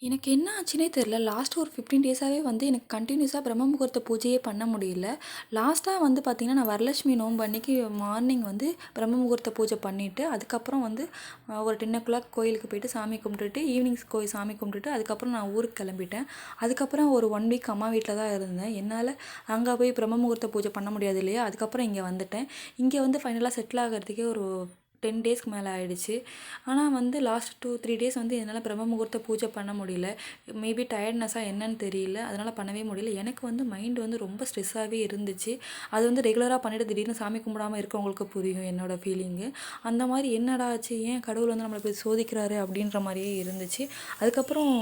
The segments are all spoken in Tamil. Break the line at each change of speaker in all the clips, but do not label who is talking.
எனக்கு என்ன ஆச்சுன்னே தெரில. லாஸ்ட் ஒரு 15 டேஸாவே வந்து எனக்கு கன்டினியூஸா பிரம்ம முகூர்த்த பூஜையே பண்ண முடியல. லாஸ்ட்டா வந்து பார்த்தீங்கன்னா, நான் வரலட்சுமி நோன்பு அன்னைக்கு மார்னிங் வந்து பிரம்ம முகூர்த்த பூஜை பண்ணிட்டு, அதுக்கப்புறம் வந்து ஒரு 10:00 கோயிலுக்கு போயிட்டு சாமி கும்பிட்டுட்டு, ஈவினிங் சாமி கும்பிட்டுட்டு, அதுக்கப்புறம் நான் ஊருக்கு கிளம்பிட்டேன். அதுக்கப்புறம் ஒரு 1 வீக் அம்மா வீட்ல தான் இருந்தேன். என்னால அங்க போய் பிரம்ம முகூர்த்த பூஜை பண்ண முடியாது இல்லையா? அதுக்கப்புறம் இங்க வந்துட்டேன். இங்க வந்து ஃபைனலா செட்டில் ஆகுறதுக்கே ஒரு 10 டேஸ்க்கு மேல ஆயிடுச்சு. ஆனா வந்து லாஸ்ட் 2, 3 டேஸ் வந்து என்னால பிரம்ம முகூர்த்த பூஜை பண்ண முடியல. மேபி டயர்ட்னஸா என்னன்னு தெரியல. அதனால பண்ணவே முடியல. எனக்கு வந்து மைண்ட் வந்து ரொம்ப ஸ்ட்ரெஸ்ஸாவே இருந்துச்சு. அது வந்து ரெகுலரா பண்ணிட்டு திடீர்னு சாமி கும்பிடாம இருக்கவங்களுக்கு புரியும் என்னோட ஃபீலிங்கு. அந்த மாரி என்னடா ஆச்சு? ஏன் கடவுள் வந்து நம்மள இப்படி சோதிக்கிறாரு? அப்படின்ற மாரியே இருந்துச்சு. அதுக்கப்புறம்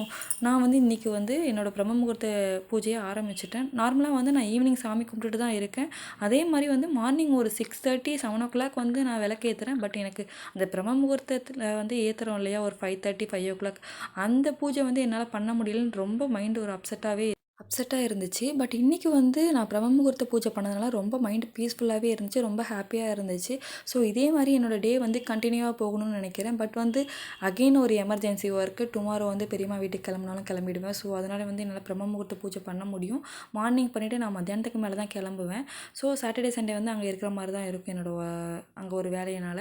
நான் வந்து இன்னைக்கு வந்து என்னோட பிரம்ம முகூர்த்த பூஜைய ஆரம்பிச்சுட்டேன். நார்மலா வந்து நான் ஈவினிங் சாமி கும்பிட்டுட்டு தான் இருக்கேன். அதே மாரி வந்து மார்னிங் ஒரு 6:30, 7:00 வந்து நான் விளக்கேத்துறேன். பட் எனக்கு அந்த பிரம்ம முகூர்த்தத்துல வந்து ஏத்துறோம் இல்லையா? ஒரு 5:30, 5:00 அந்த பூஜை வந்து என்னால பண்ண முடியலன்னு ரொம்ப மைண்ட் ஒரு அப்செட்டா இருந்துச்சு. பட் இன்னைக்கு வந்து நான் பிரம்ம முகூர்த்த பூஜை பண்ணதுனால ரொம்ப மைண்ட் பீஸ்ஃபுல்லாவே இருந்துச்சு. ரொம்ப ஹாப்பியா இருந்துச்சு. ஸோ இதே மாரி என்னோட டே வந்து கன்டினியூவா போகணும்னு நினைக்கிறேன். பட் வந்து அகைன் ஒரு எமர்ஜென்சி ஒர்க்கு டுமாரோ வந்து பெரியம்மா வீட்டுக்கு கிளம்புனாலும் கிளம்பிடுவேன். ஸோ அதனால வந்து என்னால பிரம்ம முகூர்த்த பூஜை பண்ண முடியும். மார்னிங் பண்ணிட்டு நான் மத்தியானத்துக்கு மேல தான் கிளம்புவேன். ஸோ சாட்டர்டே, சண்டே வந்து அங்க இருக்கிற மாரி தான் இருக்கும் என்னோட அங்க ஒரு வேலையினால.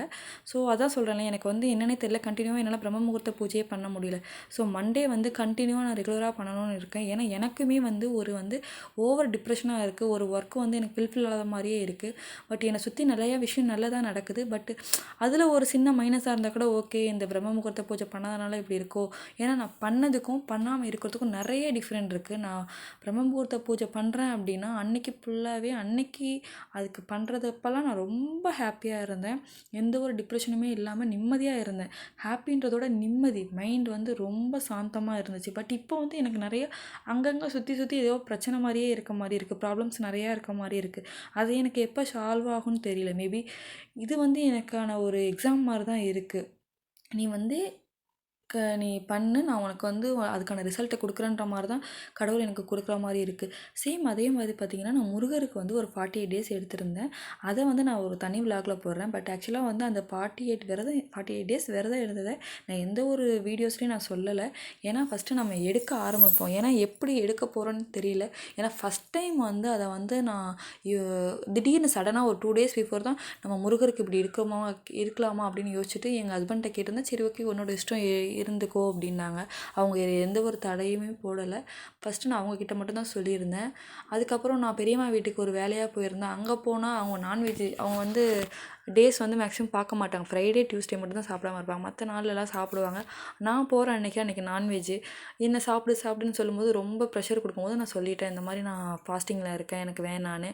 ஸோ அதான் சொல்றேன்ல, எனக்கு வந்து என்னன்னே தெரியல. கன்டினியூவா என்னால பிரம்ம முகூர்த்த பூஜையே பண்ண முடியல. ஸோ மண்டே வந்து கன்டினியூவா நான் ரெகுலரா பண்ணணும்னு இருக்கேன். ஏன்னா எனக்குமே வந்து ஓவர் டிப்ரெஷனா இருக்கு. ஒரு ஒர்க் வந்து எனக்கு ஃபில்ஃபில் ஆகாத மாரியே இருக்கு. பட் என்னை சுத்தி நெறைய விஷயம் நல்லதா நடக்குது. பட் அதில ஒரு சின்ன மைனஸா இருந்தா கூட ஓகே. இந்த பிரம்ம முகூர்த்த பூஜை பண்ணாதனால இப்படி இருக்கோ? ஏன்னா நான் பண்ணதுக்கும், பண்ணாம இருக்கிறதுக்கும் நெறைய டிஃப்ரெண்ட் இருக்கு. நான் பிரம்ம முகூர்த்த பூஜை பண்றேன் அப்படின்னா, அன்னைக்கு ஃபுல்லாவே அன்னைக்கு அதுக்கு பண்றதப்பலாம் நான் ரொம்ப ஹாப்பியா இருந்தேன். எந்த ஒரு டிப்ரெஷனுமே இல்லாம நிம்மதியா இருந்தேன். ஹாப்பின்றதோட நிம்மதி, மைண்ட் வந்து ரொம்ப சாந்தமா இருந்துச்சு. பட் இப்போ வந்து எனக்கு நெறைய அங்கங்க சுத்தி சுத்தி ஏதோ பிரச்சனை மாரியே இருக்க மாரி இருக்கு. ப்ராப்ளம்ஸ் நெறையா இருக்க மாரி இருக்கு. அது எனக்கு எப்ப சால்வ் ஆகும்னு தெரியல. மேபி இது வந்து எனக்கான ஒரு எக்ஸாம் மாரி தான் இருக்கு. நீ வந்து நீ பண்ணு. நான் உனக்கு வந்து அதுக்கான ரிசல்ட்ட குடுக்குறேன்ற மாரி தான் கடவுள் எனக்கு குடுக்குற மாரி இருக்கு. சேம் அதே மாதிரி பார்த்தீங்கன்னா, நான் முருகருக்கு வந்து ஒரு 48 டேஸ் எடுத்திருந்தேன். அத வந்து நான் ஒரு தனி விளாக்ல போடுறேன். பட் ஆக்சுவலா வந்து அந்த 48 டேஸ் விரதம் இருந்தத நான் எந்த ஒரு வீடியோஸ்லயும் நான் சொல்லல. ஏன்னா ஃபர்ஸ்ட்டு நம்ம எடுக்க ஆரம்பிப்போம். ஏன்னா எப்படி எடுக்க போறோம்னு தெரியல. ஏன்னா ஃபர்ஸ்ட் டைம் வந்து அத வந்து நான் யோ திடீர்னு சடனா ஒரு 2 டேஸ் பிஃபோர் தான் நம்ம முருகருக்கு இப்படி இருக்கலாமா அப்படின்னு யோசிச்சுட்டு எங்க ஹஸ்பண்ட்ட கேட்டிருந்தேன். சரி ஓகே உன்னோட இஷ்டம் இருந்துக்கோ அப்படின்னாங்க. அவங்க எந்த ஒரு தடையுமே போடல. ஃபர்ஸ்ட்டு நான் அவங்க கிட்ட மட்டும் தான் சொல்லியிருந்தேன். அதுக்கப்புறம் நான் பெரியம்மா வீட்டுக்கு ஒரு வேலையா போயிருந்தேன். அங்க போனா அவங்க நான்வெஜ் அவங்க வந்து டேஸ் வந்து மேக்ஸிமம் பார்க்க மாட்டாங்க. ஃப்ரைடே, டியூஸ்டே மட்டும் தான் சாப்பிடாம இருப்பாங்க. மத்த நாள்லலாம் சாப்பிடுவாங்க. நான் போற அன்னைக்கு நான்வெஜ்ஜு. என்ன சாப்பிடு சாப்பிடுன்னு சொல்லும்போது ரொம்ப ப்ரெஷர் குடுக்கும்போது நான் சொல்லிட்டேன். இந்த மாரி நான் ஃபாஸ்டிங்கில இருக்கேன். எனக்கு வேணான்னு.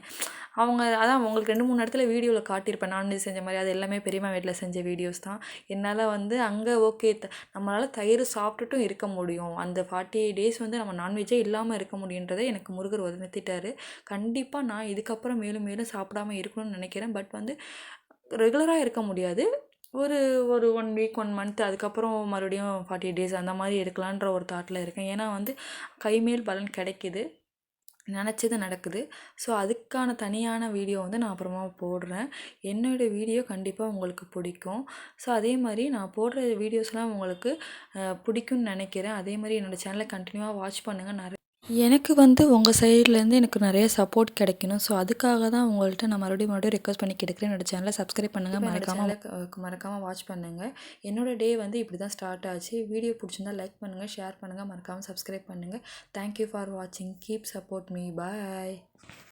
அவங்க அதான் உங்களுக்கு 2, 3 இடத்துல வீடியோல காட்டியிருப்பேன். நான்வெஜ் செஞ்ச மாரி. அது எல்லாமே பெரியம்மா வீட்ல செஞ்ச வீடியோஸ் தான். என்னால வந்து அங்க ஓகே நம்மளால தயிர் சாப்பிட்டுட்டும் இருக்க முடியும். அந்த 48 டேஸ் வந்து நம்ம நான்வெஜ்ஜே இல்லாம இருக்க முடியுன்றத எனக்கு முருகர் உணர்த்திட்டாரு. கண்டிப்பா நான் இதுக்கப்புறம் மேலும் மேலும் சாப்பிடாம இருக்கணும்னு நினைக்கிறேன். பட் வந்து ரெகுலரா இருக்க முடியாது. ஒரு ஒரு 1 வீக், 1 மந்த் அதுக்கப்புறம் மறுபடியும் 48 டேஸ் அந்த மாரி இருக்கலான்ற ஒரு தாட்ல இருக்கேன். ஏன்னா வந்து கைமேல் பலன் கிடைக்குது. நெனச்சது நடக்குது. ஸோ அதுக்கான தனியான வீடியோ வந்து நான் அப்புறமா போடுறேன். என்னோட வீடியோ கண்டிப்பா உங்களுக்கு பிடிக்கும். ஸோ அதே மாரி நான் போடுற வீடியோஸ்லாம் உங்களுக்கு பிடிக்கும்னு நெனைக்கிறேன். அதே மாரி என்னோட சேனல கன்டினியூவா வாட்ச் பண்ணுங்க. எனக்கு வந்து உங்க சைட்லேருந்து எனக்கு நெறைய சப்போர்ட் கிடைக்கணும். ஸோ அதுக்காக தான் உங்கள்ட்ட நான் மறுபடியும் ரெக்வெஸ்ட் பண்ணி கேட்டுக்கிறேன். என்னோட சேனல சப்ஸ்கிரைப் பண்ணுங்க. மறக்காம வாட்ச் பண்ணுங்க. என்னோட டே வந்து இப்படி தான் ஸ்டார்ட் ஆச்சு. வீடியோ பிடிச்சிருந்தா லைக் பண்ணுங்க, ஷேர் பண்ணுங்க, மறக்காம சப்ஸ்கிரைப் பண்ணுங்க. தேங்க் யூ ஃபார் வாட்சிங். Keep support me. பாய்.